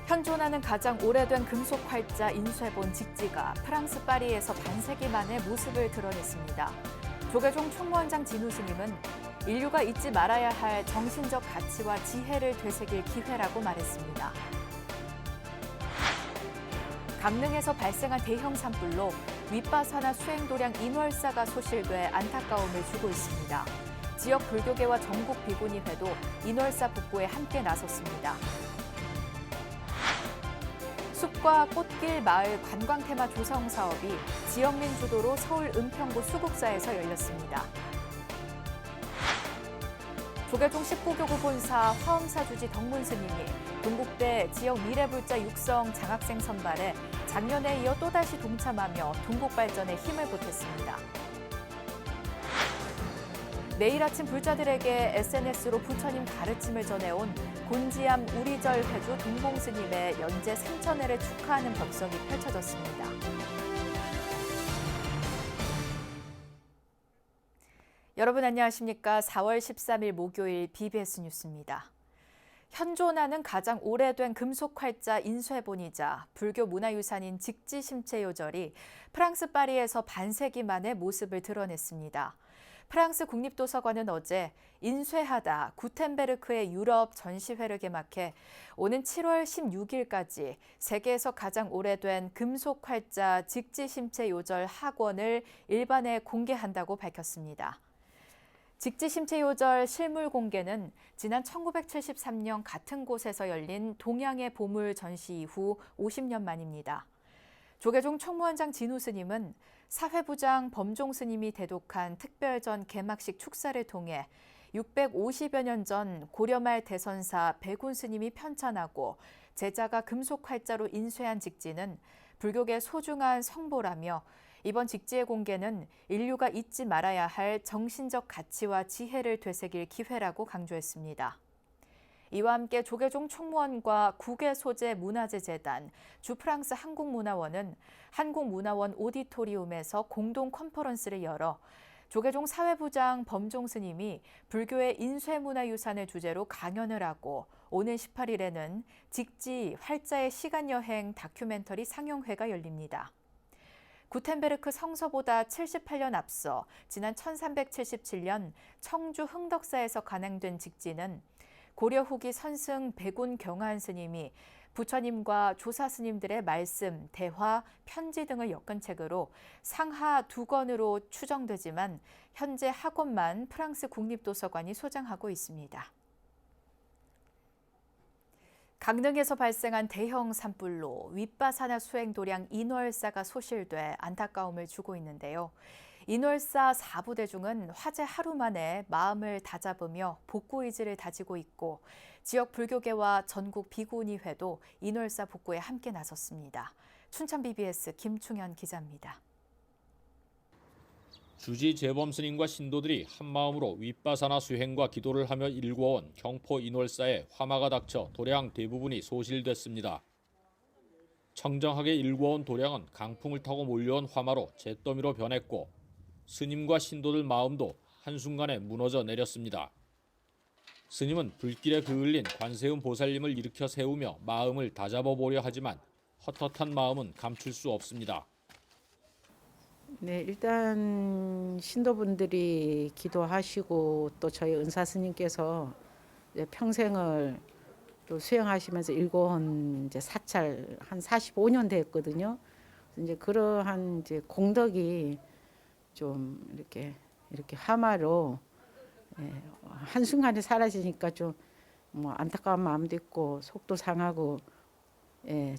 현존하는 가장 오래된 금속 활자 인쇄본 직지가 프랑스 파리에서 반세기 만에 모습을 드러냈습니다. 조계종 총무원장 진우 스님은 인류가 잊지 말아야 할 정신적 가치와 지혜를 되새길 기회라고 말했습니다. 강릉에서 발생한 대형 산불로 윗바사나 수행도량 인월사가 소실돼 안타까움을 주고 있습니다. 지역 불교계와 전국 비구니회도 인월사 복구에 함께 나섰습니다. 숲과 꽃길 마을 관광 테마 조성 사업이 지역민 주도로 서울 은평구 수국사에서 열렸습니다. 조계종 19교구 본사 화엄사 주지 덕문 스님이 동국대 지역 미래불자 육성 장학생 선발에 작년에 이어 또다시 동참하며 동국 발전에 힘을 보탰습니다. 매일 아침 불자들에게 SNS로 부처님 가르침을 전해온 곤지암 우리절 회주 동봉 스님의 연재 3천회를 축하하는 법성이 펼쳐졌습니다. 여러분 안녕하십니까? 4월 13일 목요일 BBS 뉴스입니다. 현존하는 가장 오래된 금속 활자 인쇄본이자 불교 문화유산인 직지심체요절이 프랑스 파리에서 반세기 만에 모습을 드러냈습니다. 프랑스 국립도서관은 어제 인쇄하다 구텐베르크의 유럽 전시회를 개막해 오는 7월 16일까지 세계에서 가장 오래된 금속 활자 직지심체요절 학원을 일반에 공개한다고 밝혔습니다. 직지심체요절 실물 공개는 지난 1973년 같은 곳에서 열린 동양의 보물 전시 이후 50년 만입니다. 조계종 총무원장 진우 스님은 사회부장 범종 스님이 대독한 특별전 개막식 축사를 통해 650여 년 전 고려말 대선사 백운 스님이 편찬하고 제자가 금속 활자로 인쇄한 직지는 불교계 소중한 성보라며 이번 직지의 공개는 인류가 잊지 말아야 할 정신적 가치와 지혜를 되새길 기회라고 강조했습니다. 이와 함께 조계종 총무원과 국외 소재 문화재 재단, 주프랑스 한국문화원은 한국문화원 오디토리움에서 공동 컨퍼런스를 열어 조계종 사회부장 범종 스님이 불교의 인쇄문화유산을 주제로 강연을 하고 오는 18일에는 직지 활자의 시간여행 다큐멘터리 상영회가 열립니다. 구텐베르크 성서보다 78년 앞서 지난 1377년 청주 흥덕사에서 간행된 직지는 고려 후기 선승 백운 경한 스님이 부처님과 조사 스님들의 말씀, 대화, 편지 등을 엮은 책으로 상하 2권으로 추정되지만 현재 학원만 프랑스 국립도서관이 소장하고 있습니다. 강릉에서 발생한 대형 산불로 윗바사나 수행도량 인월사가 소실돼 안타까움을 주고 있는데요. 인월사 4부대중은 화재 하루 만에 마음을 다잡으며 복구 의지를 다지고 있고 지역 불교계와 전국 비구니회도 인월사 복구에 함께 나섰습니다. 춘천 BBS 김충현 기자입니다. 주지 재범 스님과 신도들이 한마음으로 윗바사나 수행과 기도를 하며 일궈온 경포 인월사에 화마가 닥쳐 도량 대부분이 소실됐습니다. 청정하게 일궈온 도량은 강풍을 타고 몰려온 화마로 잿더미로 변했고 스님과 신도들 마음도 한순간에 무너져 내렸습니다. 스님은 불길에 그을린 관세음 보살님을 일으켜 세우며 마음을 다잡아 보려 하지만 헛헛한 마음은 감출 수 없습니다. 네, 일단 신도분들이 기도하시고 또 저희 은사 스님께서 평생을 또 수행하시면서 일궈온 이제 사찰 한 45년 됐거든요. 이제 그러한 이제 공덕이 좀 이렇게 화마로 한순간에 사라지니까 좀 뭐 안타까운 마음도 있고 속도 상하고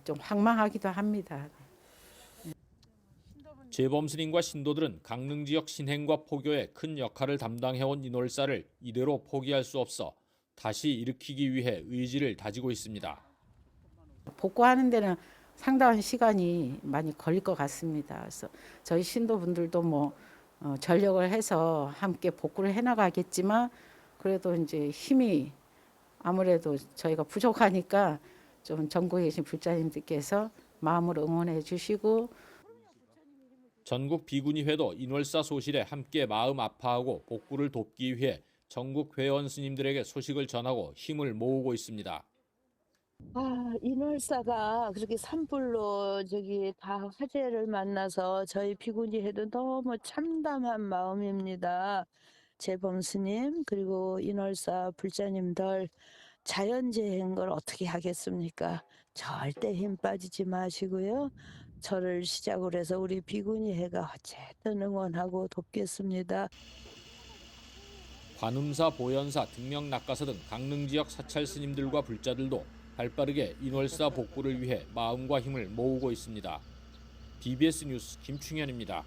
좀 황망하기도 합니다. 재범 스님과 신도들은 강릉 지역 신행과 포교에 큰 역할을 담당해온 인월사를 이대로 포기할 수 없어 다시 일으키기 위해 의지를 다지고 있습니다. 복구하는 데는 상당한 시간이 많이 걸릴 것 같습니다. 그래서 저희 신도분들도 뭐 전력을 해서 함께 복구를 해나가겠지만 그래도 이제 힘이 아무래도 저희가 부족하니까 좀 전국에 계신 불자님들께서 마음으로 응원해 주시고 전국 비구니회도 인월사 소실에 함께 마음 아파하고 복구를 돕기 위해 전국 회원 스님들에게 소식을 전하고 힘을 모으고 있습니다. 인월사가 그렇게 산불로 저기 다 화재를 만나서 저희 비구니회도 너무 참담한 마음입니다. 재범 스님 그리고 인월사 불자님들 자연재해인 걸 어떻게 하겠습니까? 절대 힘 빠지지 마시고요. 저를 시작으로 해서 우리 비구니회가 어쨌든 응원하고 돕겠습니다. 관음사, 보현사, 등명낙가사 등 강릉 지역 사찰 스님들과 불자들도 발빠르게 인월사 복구를 위해 마음과 힘을 모으고 있습니다. BBS 뉴스 김충현입니다.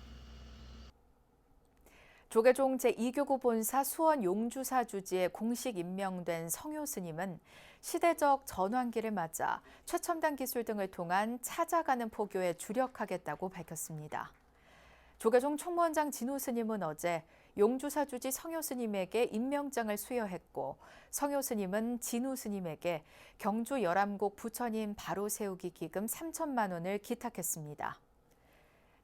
조계종 제2교구 본사 수원 용주사 주지에 공식 임명된 성효 스님은 시대적 전환기를 맞아 최첨단 기술 등을 통한 찾아가는 포교에 주력하겠다고 밝혔습니다. 조계종 총무원장 진우 스님은 어제 용주사 주지 성효 스님에게 임명장을 수여했고 성효 스님은 진우 스님에게 경주 열암곡 부처님 바로 세우기 기금 3천만 원을 기탁했습니다.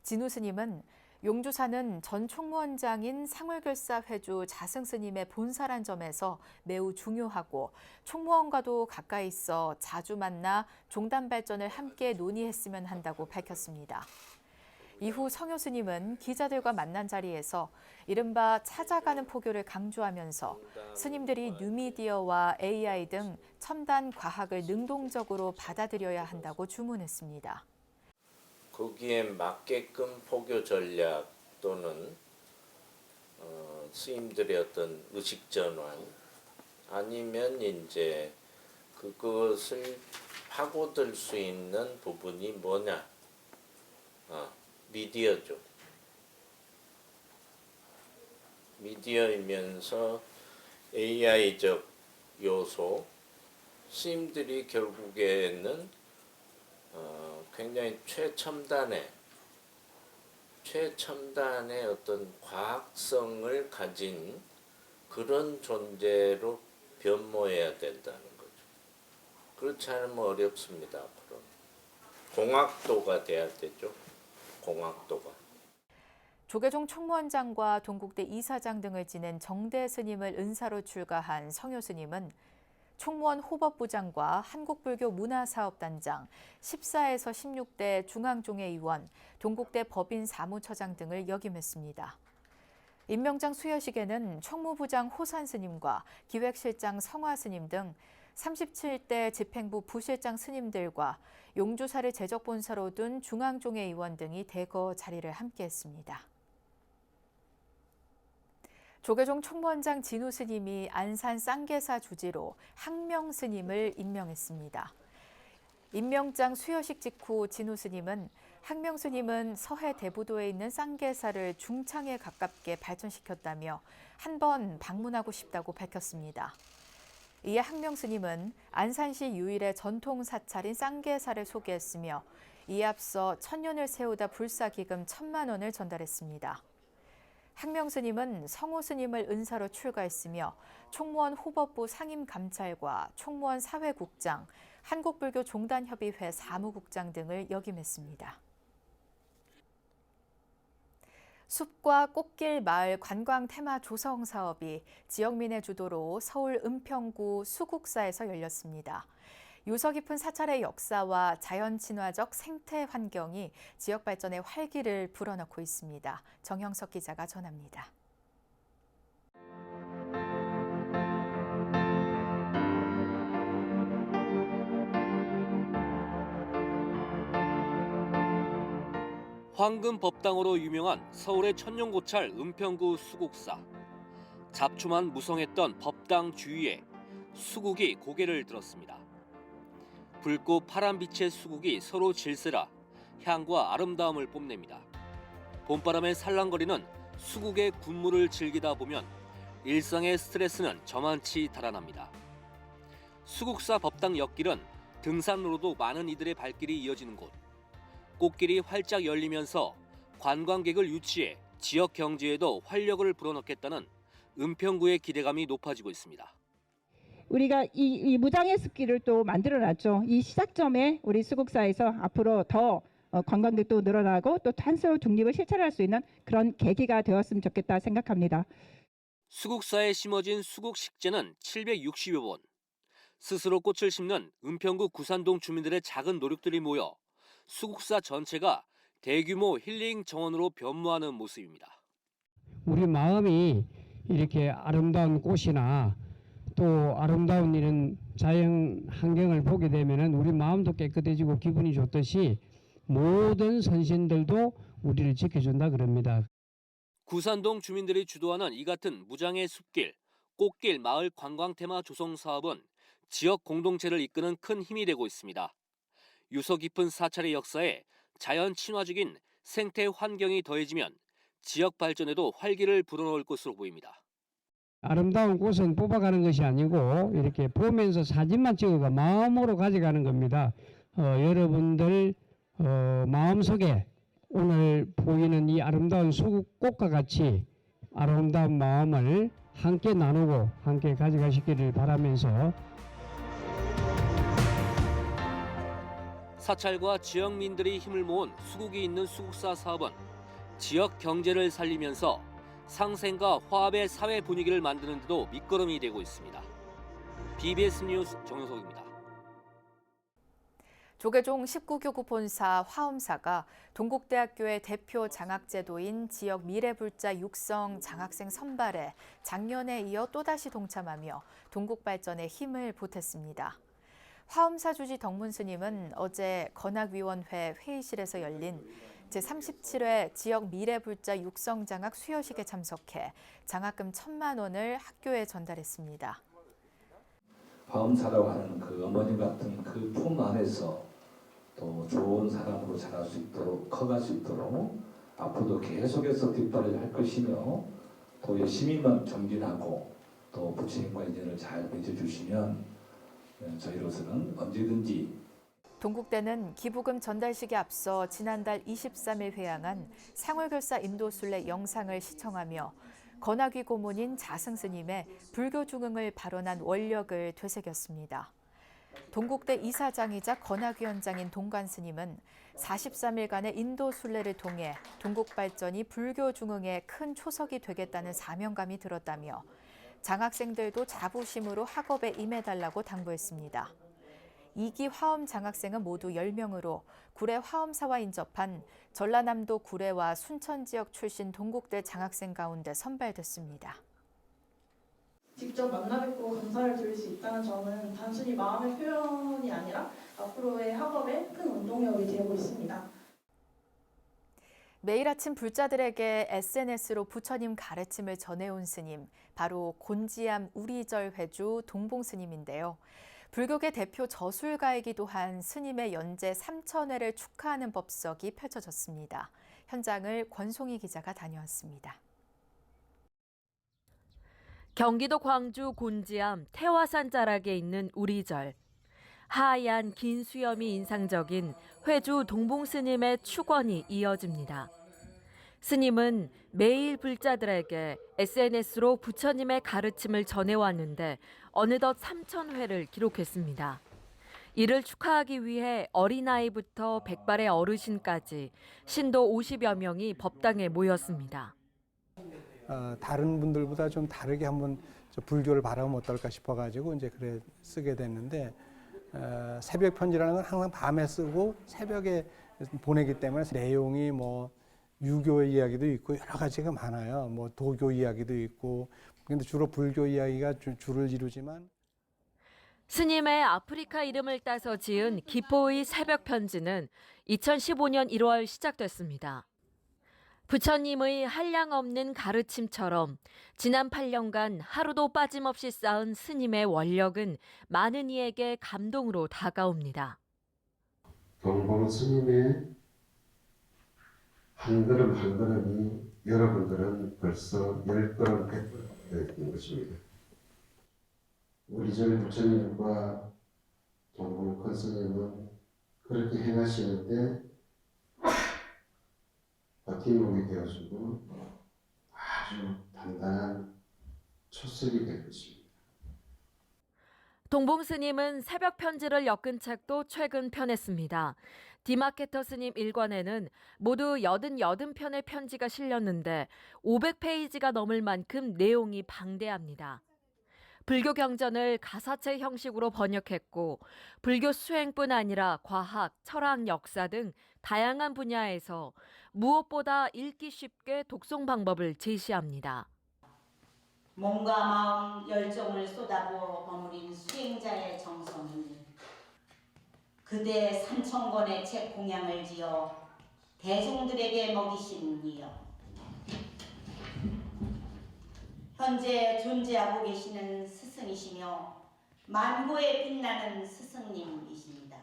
진우 스님은 용주사는 전 총무원장인 상울결사 회주 자승 스님의 본사란 점에서 매우 중요하고 총무원과도 가까이 있어 자주 만나 종단 발전을 함께 논의했으면 한다고 밝혔습니다. 이후 성효 스님은 기자들과 만난 자리에서 이른바 찾아가는 포교를 강조하면서 스님들이 뉴미디어와 AI 등 첨단 과학을 능동적으로 받아들여야 한다고 주문했습니다. 거기에 맞게끔 포교 전략 또는 스님들의 어떤 의식 전환 아니면 이제 그것을 파고들 수 있는 부분이 뭐냐? 미디어죠. 미디어이면서 AI적 요소, 스님들이 결국에는 굉장히 최첨단의 어떤 과학성을 가진 그런 존재로 변모해야 된다는 거죠. 그렇지 않으면 어렵습니다. 앞으로 공학도가 돼야 되죠. 공학도가. 조계종 총무원장과 동국대 이사장 등을 지낸 정대 스님을 은사로 출가한 성효 스님은 총무원 호법부장과 한국불교 문화사업단장, 14에서 16대 중앙종회의원, 동국대 법인사무처장 등을 역임했습니다. 임명장 수여식에는 총무부장 호산 스님과 기획실장 성화 스님 등 37대 집행부 부실장 스님들과 용주사를 제적본사로 둔 중앙종회의원 등이 대거 자리를 함께했습니다. 조계종 총무원장 진우 스님이 안산 쌍계사 주지로 항명 스님을 임명했습니다. 임명장 수여식 직후 진우 스님은 항명 스님은 서해 대부도에 있는 쌍계사를 중창에 가깝게 발전시켰다며 한 번 방문하고 싶다고 밝혔습니다. 이에 항명 스님은 안산시 유일의 전통 사찰인 쌍계사를 소개했으며 이에 앞서 천년을 세우다 불사기금 1,000만 원을 전달했습니다. 항명 스님은 성호 스님을 은사로 출가했으며 총무원 호법부 상임감찰과 총무원 사회국장, 한국불교종단협의회 사무국장 등을 역임했습니다. 숲과 꽃길 마을 관광 테마 조성 사업이 지역민의 주도로 서울 은평구 수국사에서 열렸습니다. 유서 깊은 사찰의 역사와 자연 친화적 생태 환경이 지역 발전의 활기를 불어넣고 있습니다. 정형석 기자가 전합니다. 황금 법당으로 유명한 서울의 천년고찰 은평구 수국사. 잡초만 무성했던 법당 주위에 수국이 고개를 들었습니다. 붉고 파란빛의 수국이 서로 질세라 향과 아름다움을 뽐냅니다. 봄바람에 살랑거리는 수국의 군무를 즐기다 보면 일상의 스트레스는 저만치 달아납니다. 수국사 법당 옆길은 등산로로도 많은 이들의 발길이 이어지는 곳. 꽃길이 활짝 열리면서 관광객을 유치해 지역 경제에도 활력을 불어넣겠다는 은평구의 기대감이 높아지고 있습니다. 우리가 이 무장의 숲길을 또 만들어놨죠. 이 시작점에 우리 수국사에서 앞으로 더 관광객도 늘어나고 또 탄소 중립을 실천할 수 있는 그런 계기가 되었으면 좋겠다 생각합니다. 수국사에 심어진 수국 식재는 760여 본. 스스로 꽃을 심는 은평구 구산동 주민들의 작은 노력들이 모여 수국사 전체가 대규모 힐링 정원으로 변모하는 모습입니다. 우리 마음이 이렇게 아름다운 꽃이나 또 아름다운 이런 자연 환경을 보게 되면은 우리 마음도 깨끗해지고 기분이 좋듯이 모든 선신들도 우리를 지켜준다 그럽니다. 구산동 주민들이 주도하는 이 같은 무장의 숲길, 꽃길 마을 관광 테마 조성 사업은 지역 공동체를 이끄는 큰 힘이 되고 있습니다. 유서 깊은 사찰의 역사에 자연 친화적인 생태 환경이 더해지면 지역 발전에도 활기를 불어넣을 것으로 보입니다. 아름다운 꽃은 뽑아가는 것이 아니고 이렇게 보면서 사진만 찍어가 마음으로 가져가는 겁니다. 여러분들 마음속에 오늘 보이는 이 아름다운 수국꽃과 같이 아름다운 마음을 함께 나누고 함께 가져가시기를 바라면서 사찰과 지역민들이 힘을 모은 수국이 있는 수국사 사업은 지역 경제를 살리면서 상생과 화합의 사회 분위기를 만드는 데도 밑거름이 되고 있습니다. BBS 뉴스 정효석입니다. 조계종 19교구 본사 화엄사가 동국대학교의 대표 장학제도인 지역 미래불자 육성 장학생 선발에 작년에 이어 또다시 동참하며 동국 발전에 힘을 보탰습니다. 화엄사 주지 덕문 스님은 어제 건학위원회 회의실에서 열린 제37회 지역 미래불자 육성장학 수여식에 참석해 장학금 1,000만 원을 학교에 전달했습니다. 화엄사라고 하는 그 어머님 같은 그 품 안에서 또 좋은 사람으로 자랄 수 있도록 커갈 수 있도록 앞으로도 계속해서 뒷발을 할 것이며 또 열심히만 정진하고 또 부처님과 인연을 잘 맺어주시면 저희로서는 언제든지 동국대는 기부금 전달식에 앞서 지난달 23일 회양한 상월결사 인도순례 영상을 시청하며 건학위 고문인 자승 스님의 불교 중흥을 발언한 원력을 되새겼습니다. 동국대 이사장이자 건학위원장인 동관 스님은 43일간의 인도 순례를 통해 동국 발전이 불교 중흥에 큰 초석이 되겠다는 사명감이 들었다며 장학생들도 자부심으로 학업에 임해달라고 당부했습니다. 2기 화엄 장학생은 모두 10명으로 구례 화엄사와 인접한 전라남도 구례와 순천 지역 출신 동국대 장학생 가운데 선발됐습니다. 직접 만나 뵙고 감사를 드릴 수 있다는 점은 단순히 마음의 표현이 아니라 앞으로의 학업에 큰 운동력이 되고 있습니다. 매일 아침 불자들에게 SNS로 부처님 가르침을 전해온 스님, 바로 곤지암 우리절 회주 동봉 스님인데요. 불교계 대표 저술가이기도 한 스님의 연재 3,000회를 축하하는 법석이 펼쳐졌습니다. 현장을 권송희 기자가 다녀왔습니다. 경기도 광주 곤지암 태화산 자락에 있는 우리절. 하얀 긴 수염이 인상적인 회주 동봉 스님의 축원이 이어집니다. 스님은 매일 불자들에게 SNS로 부처님의 가르침을 전해왔는데 어느덧 3,000회를 기록했습니다. 이를 축하하기 위해 어린아이부터 백발의 어르신까지 신도 50여 명이 법당에 모였습니다. 다른 분들보다 좀 다르게 한번 불교를 바라보면 어떨까 싶어가지고 이제 그래 쓰게 됐는데 새벽 편지라는 건 항상 밤에 쓰고 새벽에 보내기 때문에 내용이 뭐 유교 이야기도 있고 여러 가지가 많아요. 뭐 도교 이야기도 있고 근데 주로 불교 이야기가 주를 이루지만 스님의 아프리카 이름을 따서 지은 기포의 새벽 편지는 2015년 1월 시작됐습니다. 부처님의 한량없는 가르침처럼 지난 8년간 하루도 빠짐없이 쌓은 스님의 원력은 많은 이에게 감동으로 다가옵니다. 동봉 스님의 한 걸음 한 걸음이 여러분들은 벌써 10걸음 100걸음 된 것입니다. 우리 절 부처님과 동봉 큰 스님은 그렇게 행하시는데 버팀목이 되어주고 아주 단단한 초석이 될 것입니다. 동봉 스님은 새벽 편지를 엮은 책도 최근 펴냈습니다. 디마케터 스님 1권에는 모두 88편의 편지가 실렸는데 500페이지가 넘을 만큼 내용이 방대합니다. 불교 경전을 가사체 형식으로 번역했고 불교 수행뿐 아니라 과학, 철학, 역사 등 다양한 분야에서 무엇보다 읽기 쉽게 독송 방법을 제시합니다. 몸과 마음 열정을 쏟아부어 버무린 수행자의 정성이 그대 3,000권의 책 공양을 지어 대중들에게 먹이신 이여, 현재 존재하고 계시는 스승이시며 만고에 빛나는 스승님이십니다.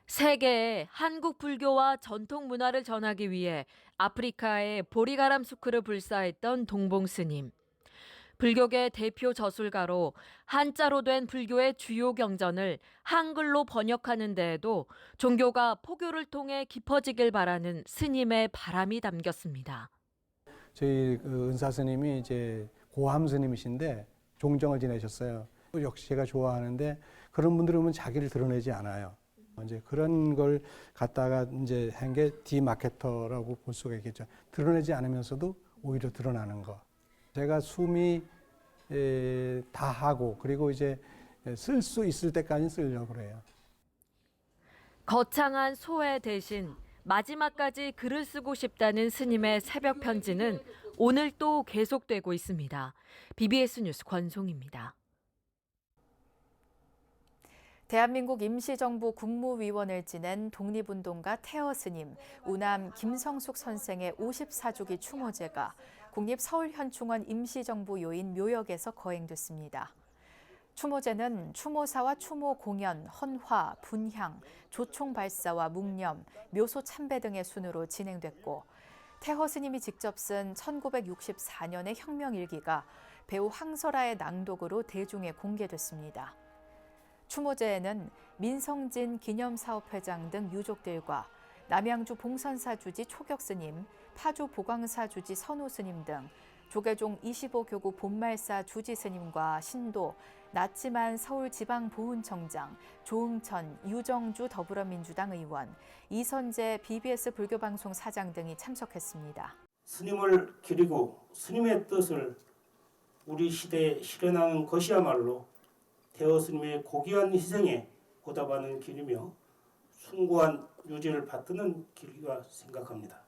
세계에 한국 불교와 전통 문화를 전하기 위해 아프리카에 보리가람 수크를 불사했던 동봉 스님. 불교계 대표 저술가로 한자로 된 불교의 주요 경전을 한글로 번역하는 데에도 종교가 포교를 통해 깊어지길 바라는 스님의 바람이 담겼습니다. 저희 은사 스님이 이제 고함 스님이신데 종정을 지내셨어요. 역시 제가 좋아하는데 그런 분들이 오면 자기를 드러내지 않아요. 이제 그런 걸 갖다가 이제 한 게 디마케터라고 볼 수가 있겠죠. 드러내지 않으면서도 오히려 드러나는 거. 제가 숨이 다 하고 그리고 이제 쓸 수 있을 때까지 쓰려고 그래요. 거창한 소회 대신 마지막까지 글을 쓰고 싶다는 스님의 새벽 편지는 오늘 또 계속되고 있습니다. BBS 뉴스 권송입니다. 대한민국 임시정부 국무위원을 지낸 독립운동가 태어 스님, 우남 김성숙 선생의 54주기 추모제가 국립서울현충원 임시정부 요인 묘역에서 거행됐습니다. 추모제는 추모사와 추모 공연, 헌화, 분향, 조총 발사와 묵념, 묘소 참배 등의 순으로 진행됐고 태허 스님이 직접 쓴 1964년의 혁명일기가 배우 황설아의 낭독으로 대중에 공개됐습니다. 추모제에는 민성진 기념사업회장 등 유족들과 남양주 봉선사 주지 초격 스님, 파주 보광사 주지 선우 스님 등 조계종 25교구 본말사 주지 스님과 신도, 나치만 서울지방보훈청장, 조응천, 유정주 더불어민주당 의원, 이선재 BBS 불교방송 사장 등이 참석했습니다. 스님을 기리고 스님의 뜻을 우리 시대에 실현하는 것이야말로 태어 스님의 고귀한 희생에 보답하는 길이며 숭고한 유지를 받드는 길이라 생각합니다.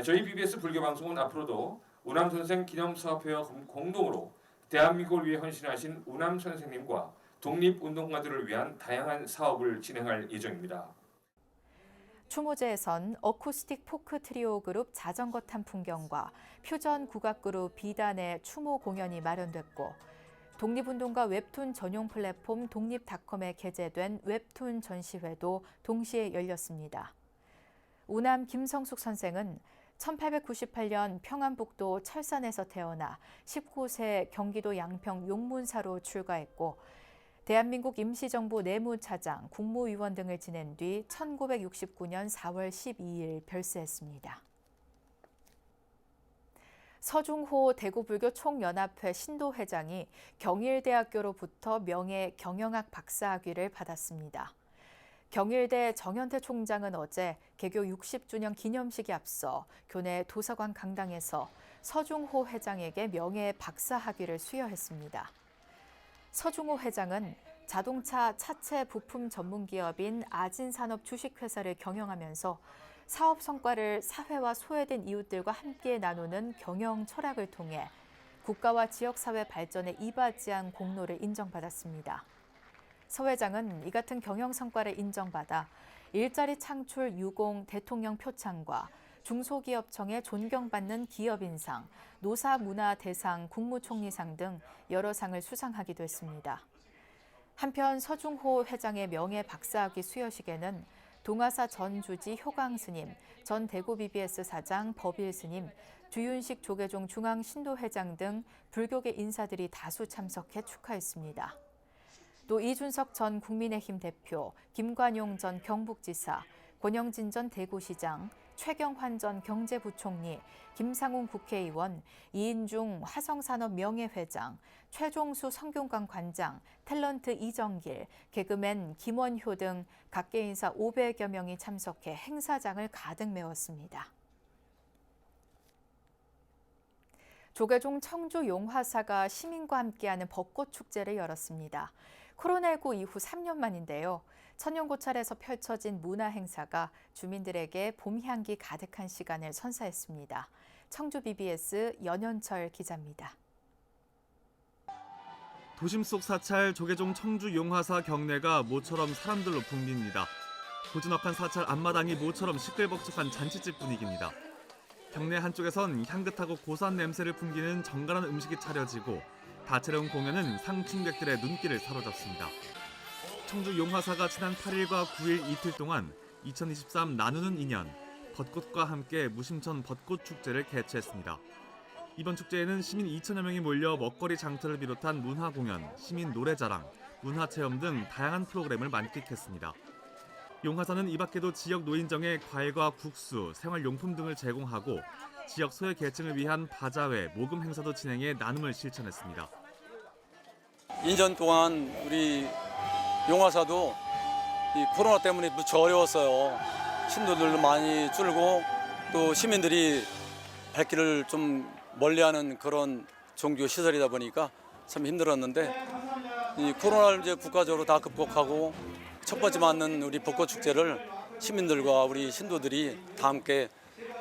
저희 BBS 불교방송은 앞으로도 우남 선생 기념사업회와 공동으로 대한민국을 위해 헌신하신 우남 선생님과 독립운동가들을 위한 다양한 사업을 진행할 예정입니다. 추모제에선 어쿠스틱 포크 트리오 그룹 자전거 탄 풍경과 퓨전 국악 그룹 비단의 추모 공연이 마련됐고 독립운동가 웹툰 전용 플랫폼 독립닷컴에 게재된 웹툰 전시회도 동시에 열렸습니다. 우남 김성숙 선생은 1898년 평안북도 철산에서 태어나 19세 경기도 양평 용문사로 출가했고 대한민국 임시정부 내무차장, 국무위원 등을 지낸 뒤 1969년 4월 12일 별세했습니다. 서중호 대구불교 총연합회 신도회장이 경일대학교로부터 명예 경영학 박사학위를 받았습니다. 경일대 정현태 총장은 어제 개교 60주년 기념식에 앞서 교내 도서관 강당에서 서중호 회장에게 명예 박사학위를 수여했습니다. 서중호 회장은 자동차 차체 부품 전문기업인 아진산업 주식회사를 경영하면서 사업 성과를 사회와 소외된 이웃들과 함께 나누는 경영 철학을 통해 국가와 지역사회 발전에 이바지한 공로를 인정받았습니다. 서 회장은 이 같은 경영 성과를 인정받아 일자리 창출 유공 대통령 표창과 중소기업청의 존경받는 기업인상, 노사문화대상 국무총리상 등 여러 상을 수상하기도 했습니다. 한편 서중호 회장의 명예 박사학위 수여식에는 동아사 전 주지 효강 스님, 전 대구 BBS 사장 법일 스님, 주윤식 조계종 중앙 신도회장 등 불교계 인사들이 다수 참석해 축하했습니다. 또 이준석 전 국민의힘 대표, 김관용 전 경북지사, 권영진 전 대구시장, 최경환 전 경제부총리, 김상훈 국회의원, 이인중 화성산업 명예회장, 최종수 성균관 관장, 탤런트 이정길, 개그맨 김원효 등 각계 인사 500여 명이 참석해 행사장을 가득 메웠습니다. 조계종 청주 용화사가 시민과 함께하는 벚꽃 축제를 열었습니다. 코로나19 이후 3년 만인데요. 천연고찰에서 펼쳐진 문화 행사가 주민들에게 봄 향기 가득한 시간을 선사했습니다. 청주 BBS 연현철 기자입니다. 도심 속 사찰 조계종 청주 용화사 경내가 모처럼 사람들로 붐빕니다. 고즈넉한 사찰 앞마당이 모처럼 시끌벅적한 잔치집 분위기입니다. 경내 한쪽에선 향긋하고 고소한 냄새를 풍기는 정갈한 음식이 차려지고 다채로운 공연은 상충객들의 눈길을 사로잡습니다. 청주 용화사가 지난 8일과 9일 이틀 동안 2023 나누는 인연, 벚꽃과 함께 무심천 벚꽃 축제를 개최했습니다. 이번 축제에는 시민 2천여 명이 몰려 먹거리 장터를 비롯한 문화 공연, 시민 노래자랑, 문화 체험 등 다양한 프로그램을 만끽했습니다. 용화사는 이 밖에도 지역 노인정에 과일과 국수, 생활용품 등을 제공하고 지역 소외 계층을 위한 바자회, 모금 행사도 진행해 나눔을 실천했습니다. 2년 동안 우리 용화사도 이 코로나 때문에 무척 어려웠어요. 신도들도 많이 줄고 또 시민들이 발길을 좀 멀리하는 그런 종교 시설이다 보니까 참 힘들었는데 이 코로나를 이제 국가적으로 다 극복하고 첫 번째 맞는 우리 벚꽃 축제를 시민들과 우리 신도들이 다 함께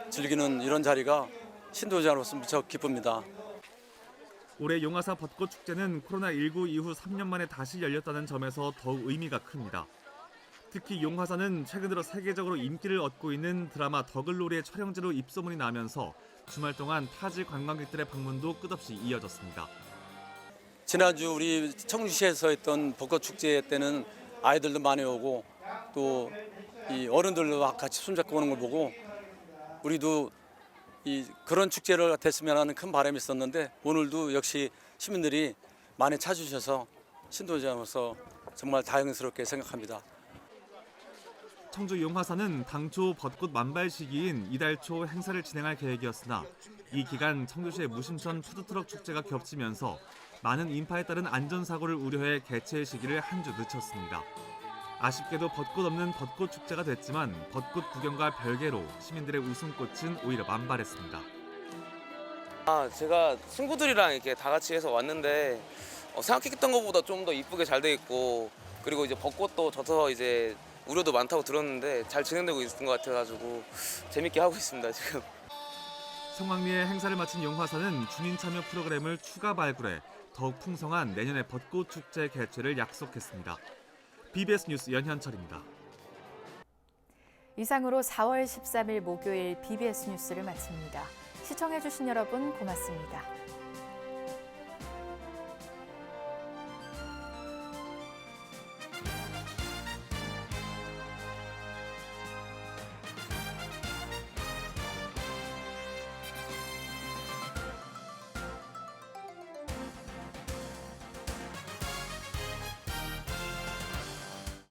즐기는 이런 자리가 신도자로서 무척 기쁩니다. 올해 용화사 벚꽃 축제는 코로나19 이후 3년 만에 다시 열렸다는 점에서 더욱 의미가 큽니다. 특히 용화사는 최근 들어 세계적으로 인기를 얻고 있는 드라마 더글로리의 촬영지로 입소문이 나면서 주말 동안 타지 관광객들의 방문도 끝없이 이어졌습니다. 지난주 우리 청주시에서 했던 벚꽃 축제 때는 아이들도 많이 오고 또 이 어른들도 같이 손잡고 오는 걸 보고 우리도 이 그런 축제를 됐으면 하는 큰 바람이 있었는데 오늘도 역시 시민들이 많이 찾아주셔서 신도자로서 정말 다행스럽게 생각합니다. 청주 용화사는 당초 벚꽃 만발 시기인 이달 초 행사를 진행할 계획이었으나 이 기간 청주시의 무심천 푸드트럭 축제가 겹치면서 많은 인파에 따른 안전사고를 우려해 개최 시기를 한 주 늦췄습니다. 아쉽게도 벚꽃 없는 벚꽃 축제가 됐지만 벚꽃 구경과 별개로 시민들의 웃음꽃은 오히려 만발했습니다. 제가 친구들이랑 이렇게 다 같이 해서 왔는데 생각했던 것보다 좀 더 이쁘게 잘 돼 있고 그리고 이제 벚꽃도 져서 이제 우려도 많다고 들었는데 잘 진행되고 있는 것 같아가지고 재밌게 하고 있습니다 지금. 성황리에 행사를 마친 용화사는 주민 참여 프로그램을 추가 발굴해 더욱 풍성한 내년의 벚꽃 축제 개최를 약속했습니다. BBS 뉴스 연현철입니다. 이상으로 4월 13일 목요일 BBS 뉴스를 마칩니다. 시청해주신 여러분 고맙습니다.